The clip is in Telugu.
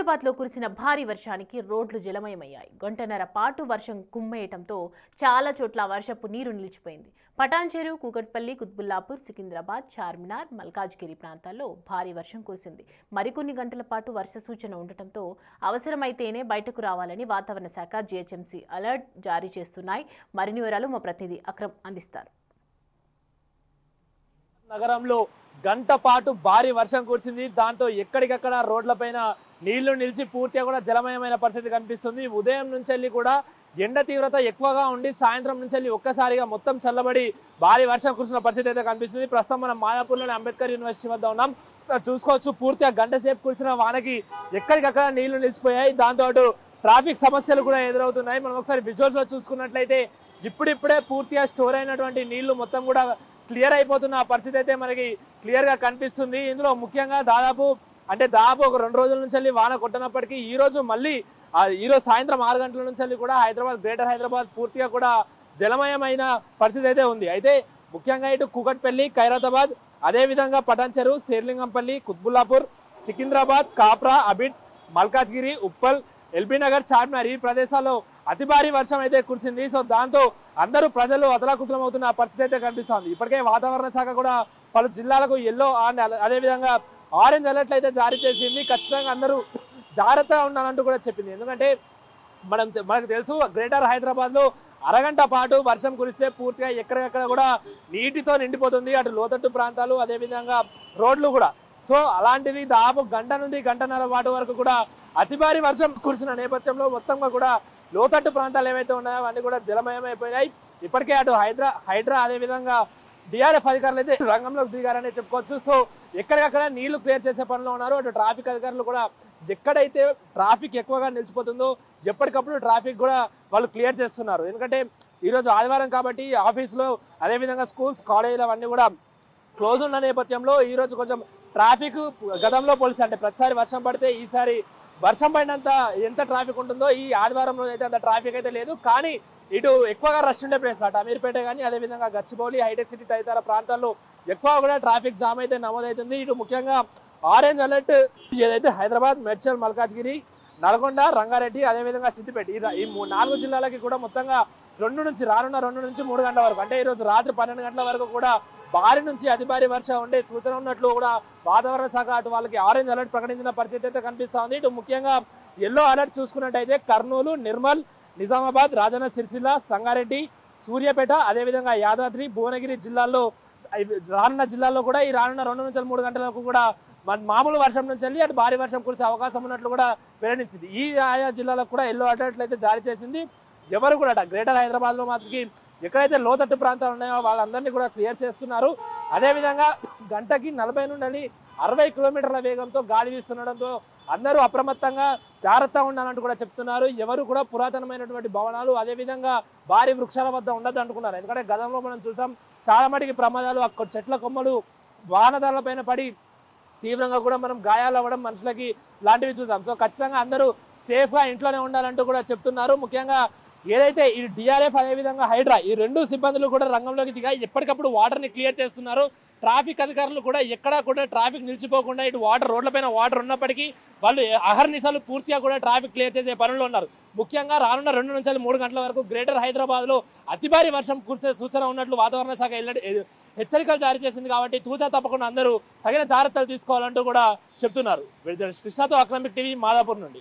హైదరాబాద్లో కురిసిన భారీ వర్షానికి రోడ్లు జలమయమయ్యాయి. గంటన్నర పాటు వర్షం కుమ్మేయటంతో చాలా చోట్ల వర్షపు నీరు నిలిచిపోయింది. పటాన్చెరు, కూకట్పల్లి, కుత్బుల్లాపూర్, సికింద్రాబాద్, చార్మినార్, మల్కాజ్గిరి ప్రాంతాల్లో భారీ వర్షం కురిసింది. మరికొన్ని గంటల పాటు వర్ష సూచన ఉండటంతో అవసరమైతేనే బయటకు రావాలని వాతావరణ శాఖ, జీహెచ్ఎంసీ అలర్ట్ జారీ చేస్తున్నాయి. మరిన్ని వివరాలు మా ప్రతినిధి అక్రమ్ అందిస్తారు. నగరంలో గంట పాటు భారీ వర్షం కురిసింది. దాంతో ఎక్కడికక్కడ రోడ్లపైన నీళ్లు నిలిచి పూర్తిగా కూడా జలమయమైన పరిస్థితి కనిపిస్తుంది. ఉదయం నుంచి కూడా ఎండ తీవ్రత ఎక్కువగా ఉండి సాయంత్రం నుంచి ఒక్కసారిగా మొత్తం చల్లబడి భారీ వర్షం కురిసిన పరిస్థితి అయితే కనిపిస్తుంది. ప్రస్తుతం మనం మాయాపూర్లోని అంబేద్కర్ యూనివర్సిటీ వద్ద ఉన్నాం. చూసుకోవచ్చు, పూర్తిగా గంట సేపు కురిసిన వానకి ఎక్కడికక్కడ నీళ్లు నిలిచిపోయాయి. దాంతో ట్రాఫిక్ సమస్యలు కూడా ఎదురవుతున్నాయి. మనం ఒకసారి విజువల్స్ లో చూసుకున్నట్లయితే ఇప్పుడిప్పుడే పూర్తిగా స్టోర్ అయినటువంటి నీళ్లు మొత్తం కూడా క్లియర్ అయిపోతున్న పరిస్థితి అయితే మనకి క్లియర్ గా కనిపిస్తుంది. ఇందులో ముఖ్యంగా దాదాపు ఒక 2 రోజుల నుంచి వాన కొట్టనప్పటికీ ఈ రోజు మళ్ళీ ఈరోజు సాయంత్రం 6 గంటల నుంచి కూడా గ్రేటర్ హైదరాబాద్ పూర్తిగా కూడా జలమయమైన పరిస్థితి అయితే ఉంది. అయితే ముఖ్యంగా ఇటు కూకట్పల్లి, ఖైరతాబాద్, అదేవిధంగా పటాన్చెరు, శేర్లింగంపల్లి, కుత్బుల్లాపూర్, సికింద్రాబాద్, కాప్రా, అబిడ్స్, మల్కాజ్గిరి, ఉప్పల్, ఎల్బీ నగర్, చార్మినార్ ఈ ప్రదేశాల్లో అతి భారీ వర్షం అయితే కురిసింది. సో దాంతో అందరూ ప్రజలు అతలాకుతలం అవుతున్న పరిస్థితి అయితే కనిపిస్తోంది. ఇప్పటికే వాతావరణ శాఖ కూడా పలు జిల్లాలకు ఎల్లో అండ్ అదేవిధంగా ఆరెంజ్ అలర్ట్లు అయితే జారీ చేసింది. ఖచ్చితంగా అందరూ జాగ్రత్తగా ఉండాలంటూ కూడా చెప్పింది. ఎందుకంటే మనకు తెలుసు, గ్రేటర్ హైదరాబాద్ లో అరగంట పాటు వర్షం కురిస్తే పూర్తిగా ఎక్కడెక్కడ కూడా నీటితో నిండిపోతుంది. అటు లోతట్టు ప్రాంతాలు, అదేవిధంగా రోడ్లు కూడా. సో అలాంటిది దాదాపు గంట నుండి గంటన్నర పాటు వరకు కూడా అతి భారీ వర్షం కురిసిన నేపథ్యంలో మొత్తంగా కూడా లోతట్టు ప్రాంతాలు ఏవైతే ఉన్నాయో అవన్నీ కూడా జలమయమైపోయినాయి. ఇప్పటికే అటు హైడ్రా అదేవిధంగా డిఆర్ఎఫ్ అధికారులు అయితే రంగంలోకి దిగారనే చెప్పుకోవచ్చు. సో ఎక్కడికక్కడ నీళ్లు క్లియర్ చేసే పనిలో ఉన్నారు. అటు ట్రాఫిక్ అధికారులు కూడా ఎక్కడైతే ట్రాఫిక్ ఎక్కువగా నిలిచిపోతుందో ఎప్పటికప్పుడు ట్రాఫిక్ కూడా వాళ్ళు క్లియర్ చేస్తున్నారు. ఎందుకంటే ఈరోజు ఆదివారం కాబట్టి ఆఫీసులో అదేవిధంగా స్కూల్స్, కాలేజీలు అవన్నీ కూడా క్లోజ్ ఉన్న నేపథ్యంలో ఈరోజు కొంచెం ట్రాఫిక్ గతంలో పోలిస్తే, అంటే ప్రతిసారి వర్షం పడితే ఈసారి వర్షం పడినంత ఎంత ట్రాఫిక్ ఉంటుందో ఈ ఆదివారం రోజు అయితే అంత ట్రాఫిక్ అయితే లేదు. కానీ ఇటు ఎక్కువగా రష్ ఉండే ప్లేస్ అటు అమీర్పేట కానీ అదేవిధంగా గచ్చిబౌలి, హైటెక్ సిటీ తదితర ప్రాంతాల్లో ఎక్కువ కూడా ట్రాఫిక్ జామ్ అయితే నమోదవుతుంది. ఇటు ముఖ్యంగా ఆరెంజ్ అలర్ట్ ఏదైతే హైదరాబాద్, మేడ్చల్, మల్కాజ్గిరి, నల్గొండ, రంగారెడ్డి, అదేవిధంగా సిద్దిపేట ఈ 4 జిల్లాలకి కూడా మొత్తంగా రానున్న 2 నుంచి 3 గంటల వరకు, అంటే ఈరోజు రాత్రి 12 గంటల వరకు కూడా భారీ నుంచి అతి భారీ వర్షం ఉండే సూచన ఉన్నట్లు కూడా వాతావరణ శాఖ అటు వాళ్ళకి ఆరెంజ్ అలర్ట్ ప్రకటించిన పరిస్థితి అయితే కనిపిస్తోంది. ఇటు ముఖ్యంగా ఎల్లో అలర్ట్ చూసుకున్నట్టయితే కర్నూలు, నిర్మల్, నిజామాబాద్, రాజన్న సిరిసిల్ల, సంగారెడ్డి, సూర్యాపేట, అదేవిధంగా యాదాద్రి, భువనగిరి జిల్లాల్లో రానున్న జిల్లాల్లో కూడా ఈ రానున్న 2 నుంచి 3 గంటల వరకు కూడా మామూలు వర్షం నుంచి వెళ్ళి అటు భారీ వర్షం కురిసే అవకాశం ఉన్నట్లు కూడా వెల్లడించింది. ఈ ఆయా జిల్లాలకు కూడా ఎల్లో అలర్ట్లు అయితే జారీ చేసింది. ఎవరు కూడా గ్రేటర్ హైదరాబాద్ లో మాత్రకి ఎక్కడైతే లోతట్టు ప్రాంతాలు ఉన్నాయో వాళ్ళందరినీ కూడా క్లియర్ చేస్తున్నారు. అదేవిధంగా గంటకి 40 నుండి 60 కిలోమీటర్ల వేగంతో గాలి వీస్తుండడంతో అందరూ అప్రమత్తంగా జాగ్రత్తగా ఉండాలంటూ కూడా చెప్తున్నారు. ఎవరు కూడా పురాతనమైనటువంటి భవనాలు అదేవిధంగా భారీ వృక్షాల వద్ద ఉండద్దు అంటున్నారు. ఎందుకంటే గతంలో మనం చూసాం చాలా మటుకి ప్రమాదాలు, అక్కడ చెట్ల కొమ్మలు వాహనదారుల పైన పడి తీవ్రంగా కూడా మనం గాయాలు అవ్వడం మనుషులకి లాంటివి చూసాం. సో ఖచ్చితంగా అందరూ సేఫ్ గా ఇంట్లోనే ఉండాలంటూ కూడా చెప్తున్నారు. ముఖ్యంగా ఏదైతే ఈ డిఆర్ఎఫ్ అదేవిధంగా హైడ్రా ఈ 2 సిబ్బందులు కూడా రంగంలోకి దిగాయి. ఎప్పటికప్పుడు వాటర్ ని క్లియర్ చేస్తున్నారు. ట్రాఫిక్ అధికారులు కూడా ఎక్కడా కూడా ట్రాఫిక్ నిలిచిపోకుండా ఇటు రోడ్లపైన వాటర్ ఉన్నప్పటికీ వాళ్ళు అహర్నిశలు పూర్తిగా కూడా ట్రాఫిక్ క్లియర్ చేసే పనులు ఉన్నారు. ముఖ్యంగా రానున్న 2 నుంచి 3 గంటల వరకు గ్రేటర్ హైదరాబాద్ లో అతి భారీ వర్షం కురిసే సూచన ఉన్నట్లు వాతావరణ శాఖ హెచ్చరికలు జారీ చేసింది. కాబట్టి తూచా తప్పకుండా అందరూ తగిన జాగ్రత్తలు తీసుకోవాలంటూ కూడా చెప్తున్నారు. కృష్ణతో అక్రమిక్ టీవీ, మాదాపూర్ నుండి.